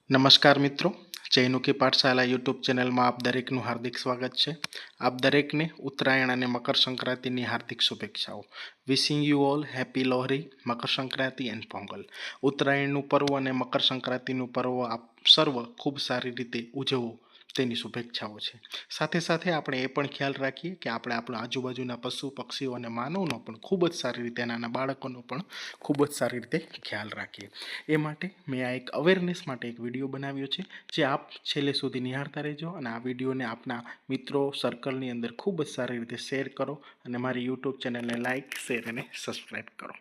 નમસ્કાર મિત્રો, જૈનુકી પાઠશાલા યુટ્યુબ ચેનલમાં આપ દરેકનું હાર્દિક સ્વાગત છે. આપ દરેકને ઉત્તરાયણ અને મકર સંક્રાંતિની હાર્દિક શુભેચ્છાઓ. Wishing you all happy Lohri, Makar Sankranti and Pongal. ઉત્તરાયણનું પર્વ અને મકર સંક્રાંતિનું પર્વ આપ સર્વ ખૂબ સારી રીતે ઉજવો તેની શુભેચ્છાઓ છે. સાથે સાથે આપણે એ પણ ખ્યાલ રાખીએ કે આપણે આપણા આજુબાજુના પશુ પક્ષીઓ અને માનવનો પણ ખૂબ જ સારી રીતે, નાના બાળકોનો પણ ખૂબ જ સારી રીતે ખ્યાલ રાખીએ. એ માટે મેં આ એક અવેરનેસ માટે એક વિડીયો બનાવ્યો છે, જે આપ છેલ્લે સુધી નિહાળતા રહેજો અને આ વિડીયોને આપના મિત્રો સર્કલની અંદર ખૂબ જ સારી રીતે શેર કરો અને મારી યુટ્યુબ ચેનલને લાઇક, શેર અને સબસ્ક્રાઈબ કરો.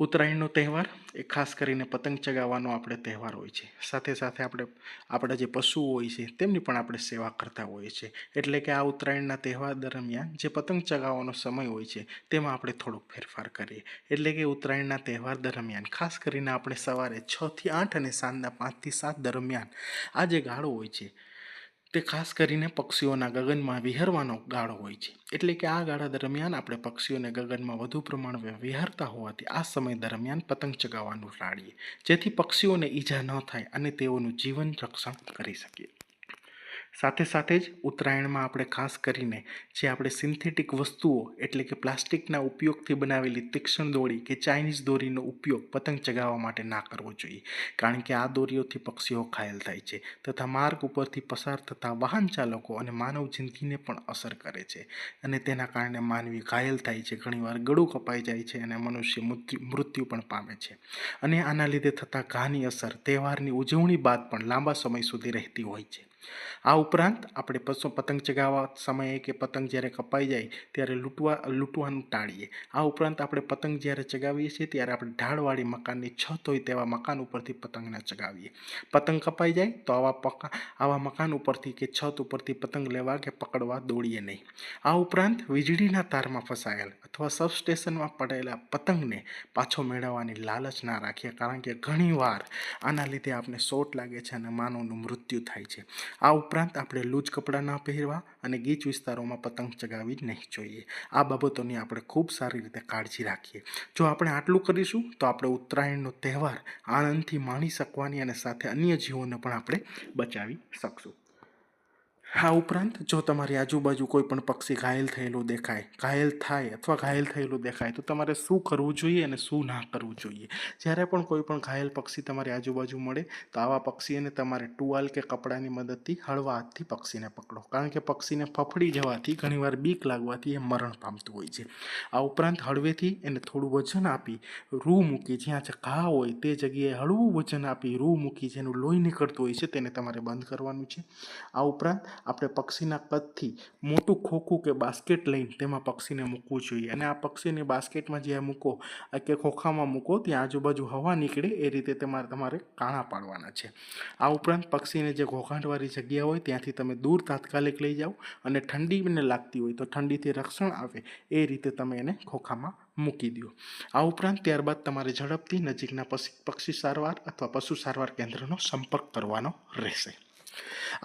ઉત્તરાયણનો તહેવાર એ ખાસ કરીને પતંગ ચગાવવાનો આપણે તહેવાર હોય છે. સાથે સાથે આપણા જે પશુઓ હોય છે તેમની પણ આપણે સેવા કરતા હોઈએ છીએ. એટલે કે આ ઉત્તરાયણના તહેવાર દરમિયાન જે પતંગ ચગાવવાનો સમય હોય છે તેમાં આપણે થોડોક ફેરફાર કરીએ. એટલે કે ઉત્તરાયણના તહેવાર દરમિયાન ખાસ કરીને આપણે સવારે 6 થી 8 અને સાંજના 5 થી 7 દરમિયાન આ જે ગાળો હોય છે તે ખાસ કરીને પક્ષીઓના ગગનમાં વિહરવાનો ગાળો હોય છે. એટલે કે આ ગાળા દરમિયાન આપણે પક્ષીઓને ગગનમાં વધુ પ્રમાણમાં વિહરતા હોવાથી આ સમય દરમિયાન પતંગ ચગાવવાનું ટાળીએ, જેથી પક્ષીઓને ઈજા ન થાય અને તેઓનું જીવન રક્ષણ કરી શકીએ. સાથે સાથે જ ઉત્તરાયણમાં આપણે ખાસ કરીને જે આપણે સિન્થેટિક વસ્તુઓ એટલે કે પ્લાસ્ટિકના ઉપયોગથી બનાવેલી તીક્ષ્ણ દોરી કે ચાઇનીઝ દોરીનો ઉપયોગ પતંગ ચગાવવા માટે ના કરવો જોઈએ. કારણ કે આ દોરીઓથી પક્ષીઓ ઘાયલ થાય છે તથા માર્ગ ઉપરથી પસાર થતા વાહન ચાલકો અને માનવ જિંદગીને પણ અસર કરે છે અને તેના કારણે માનવી ઘાયલ થાય છે. ઘણીવાર ગળું કપાઈ જાય છે અને મનુષ્ય મૃત્યુ પણ પામે છે અને આના લીધે થતા ઘાની અસર તહેવારની ઉજવણી બાદ પણ લાંબા સમય સુધી રહેતી હોય છે. આ ઉપરાંત આપણે પતંગ ચગાવવા સમયે કે પતંગ જ્યારે કપાઈ જાય ત્યારે લૂંટવાનું ટાળીએ. આ ઉપરાંત આપણે પતંગ જ્યારે ચગાવીએ છીએ ત્યારે આપણે ઢાળવાળી મકાનની છત હોય તેવા મકાન ઉપરથી પતંગ ન ચગાવીએ. પતંગ કપાઈ જાય તો આવા મકાન ઉપરથી કે છત ઉપરથી પતંગ લેવા કે પકડવા દોડીએ નહીં. આ ઉપરાંત વીજળીના તારમાં ફસાયેલ અથવા સબસ્ટેશનમાં પડેલા પતંગને પાછો મેળવવાની લાલચ ના રાખીએ, કારણ કે ઘણીવાર આના લીધે આપણે શોટ લાગે છે અને માનવનું મૃત્યુ થાય છે. આ ઉપરાંત આપણે લૂજ કપડાં ન પહેરવા અને ગીચ વિસ્તારોમાં પતંગ ચગાવવી નહીં જોઈએ. આ બાબતોની આપણે ખૂબ સારી રીતે કાળજી રાખીએ. જો આપણે આટલું કરીશું તો આપણે ઉત્તરાયણનો તહેવાર આનંદથી માણી શકવાની અને સાથે અન્ય જીવોને પણ આપણે બચાવી શકશું. આ ઉપરાંત જો તમારી આજુબાજુ કોઈ પણ પક્ષી ઘાયલ થયેલું દેખાય તો તમારે શું કરવું જોઈએ અને શું ના કરવું જોઈએ. જ્યારે પણ કોઈ પણ ઘાયલ પક્ષી તમારી આજુબાજુ મળે તો આવા પક્ષીને તમારે ટુવાલ કે કપડાની મદદથી હળવા હાથથી પક્ષીને પકડો, કારણ કે પક્ષીને ફફડી જવાથી ઘણીવાર બીક લાગવાથી એ મરણ પામતું હોય છે. આ ઉપરાંત હળવેથી એને થોડું વજન આપી રૂ મૂકી, જ્યાં ઘા હોય તે જગ્યાએ હળવું વજન આપી રૂ મૂકી, જેનું લોહી નીકળતું હોય છે તેને તમારે બંધ કરવાનું છે. આ ઉપરાંત આપણે પક્ષીના કદથી મોટું ખોખું કે બાસ્કેટ લઈને તેમાં પક્ષીને મૂકવું જોઈએ અને આ પક્ષીને બાસ્કેટમાં જ્યાં મૂકો કે ખોખામાં મૂકો ત્યાં આજુબાજુ હવા નીકળે એ રીતે તમારે કાણા પાડવાના છે. આ ઉપરાંત પક્ષીને જે ઘોંઘાટવાળી જગ્યા હોય ત્યાંથી તમે દૂર તાત્કાલિક લઈ જાઓ અને ઠંડીને લાગતી હોય તો ઠંડીથી રક્ષણ આવે એ રીતે તમે એને ખોખામાં મૂકી દો. આ ઉપરાંત ત્યારબાદ તમારે ઝડપથી નજીકના પક્ષી સારવાર અથવા પશુ સારવાર કેન્દ્રનો સંપર્ક કરવાનો રહેશે.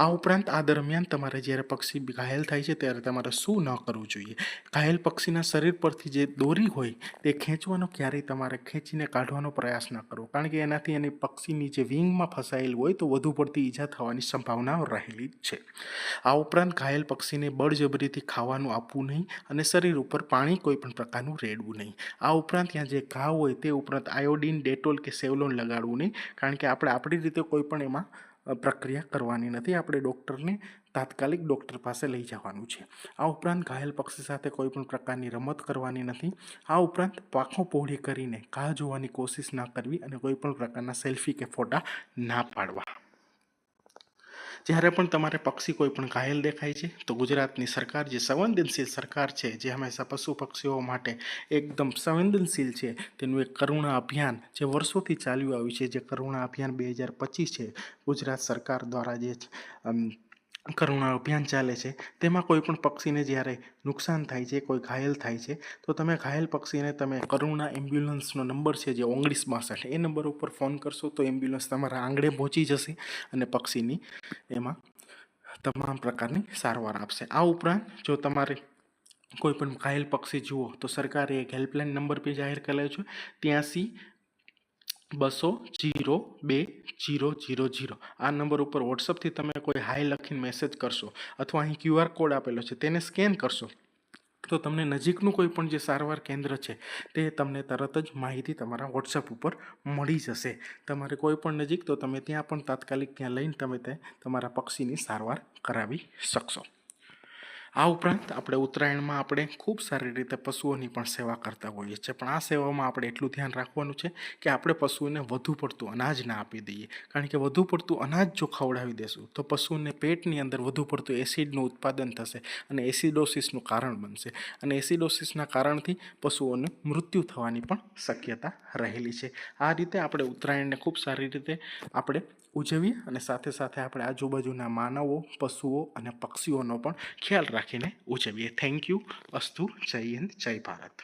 આ ઉપરાંત આ દરમિયાન તમારે જ્યારે પક્ષી ઘાયલ થાય છે ત્યારે તમારે શું ન કરવું જોઈએ. ઘાયલ પક્ષીના શરીર પરથી જે દોરી હોય તે ખેંચવાનો ક્યારેય તમારે ખેંચીને કાઢવાનો પ્રયાસ ન કરવો, કારણ કે એનાથી એની પક્ષીની જે વિંગમાં ફસાયેલું હોય તો વધુ પડતી ઈજા થવાની સંભાવના રહેલી છે. આ ઉપરાંત ઘાયલ પક્ષીને બળજબરીથી ખાવાનું આપવું નહીં અને શરીર ઉપર પાણી કોઈ પણ પ્રકારનું રેડવું નહીં. આ ઉપરાંત ત્યાં જે ઘા હોય તે ઉપરાંત આયોડીન, ડેટોલ કે સેવલોન લગાડવું નહીં, કારણ કે આપણે આપણી રીતે કોઈ પણ એમાં પ્રક્રિયા કરવાની નથી. આપણે તાત્કાલિક ડૉક્ટર પાસે લઈ જવાનું છે. આ ઉપરાંત ઘાયલ પક્ષી સાથે કોઈ પણ પ્રકારની રમત કરવાની નથી. આ ઉપરાંત પાંખો પહોળી કરીને ઘા જોવાની કોશિશ ના કરવી અને કોઈ પણ પ્રકારના સેલ્ફી કે ફોટા ના પાડવા. જ્યારે પણ તમારે પક્ષી કોઈ પણ ઘાયલ દેખાય છે તો ગુજરાતની સરકાર જે સંવેદનશીલ સરકાર છે, જે હંમેશા પશુ પક્ષીઓ માટે એકદમ સંવેદનશીલ છે, તેનું એક કરુણા અભિયાન જે વર્ષોથી ચાલ્યું આવ્યું છે, જે કરુણા અભિયાન 2025 છે, ગુજરાત સરકાર દ્વારા જે કરુણા અભિયાન ચાલે છે, તેમાં કોઈ પણ પક્ષીને જ્યારે નુકસાન થાય છે, કોઈ ઘાયલ થાય છે તો તમે ઘાયલ પક્ષીને તમે કરુણા એમ્બ્યુલન્સનો નંબર છે જે 1962 એ નંબર ઉપર ફોન કરશો તો એમ્બ્યુલન્સ તમારા આંગણે પહોંચી જશે અને પક્ષીની એમાં તમામ પ્રકારની સારવાર આપશે. આ ઉપરાંત જો તમારે કોઈ પણ ઘાયલ પક્ષી જુઓ તો સરકારે એક હેલ્પલાઇન નંબર બી જાહેર કરેલો છે, 83 200-2 આ નંબર ઉપર વોટ્સઅપથી તમે કોઈ હાઈ લખીને મેસેજ કરશો અથવા અહીં QR કોડ આપેલો છે તેને સ્કેન કરશો તો તમને નજીકનું કોઈ પણ જે સારવાર કેન્દ્ર છે તે તમને તરત જ માહિતી તમારા વોટ્સઅપ ઉપર મળી જશે. તમારે કોઈ પણ નજીક તો તમે ત્યાં પણ તાત્કાલિક ત્યાં લઈને તમે તે તમારા પક્ષીની સારવાર કરાવી શકશો. આ ઉપરાંત આપણે ઉત્તરાયણમાં આપણે ખૂબ સારી રીતે પશુઓની પણ સેવા કરતા હોઈએ છીએ, પણ આ સેવામાં આપણે એટલું ધ્યાન રાખવાનું છે કે આપણે પશુઓને વધુ પડતું અનાજ ના આપી દઈએ, કારણ કે વધુ પડતું અનાજ જો ખવડાવી દેશું તો પશુઓને પેટની અંદર વધુ પડતું એસિડનું ઉત્પાદન થશે અને એસિડોસિસનું કારણ બનશે અને એસિડોસિસના કારણથી પશુઓનું મૃત્યુ થવાની પણ શક્યતા રહેલી છે. આ રીતે આપણે ઉત્તરાયણને ખૂબ સારી રીતે આપણે ઉજવીએ અને સાથે સાથે આપણે આજુબાજુના માનવો, પશુઓ અને પક્ષીઓનો પણ ખ્યાલ રાખીને ઉજવીએ. Thank you. અસ્તુ. જય હિન્દ, જય ભારત.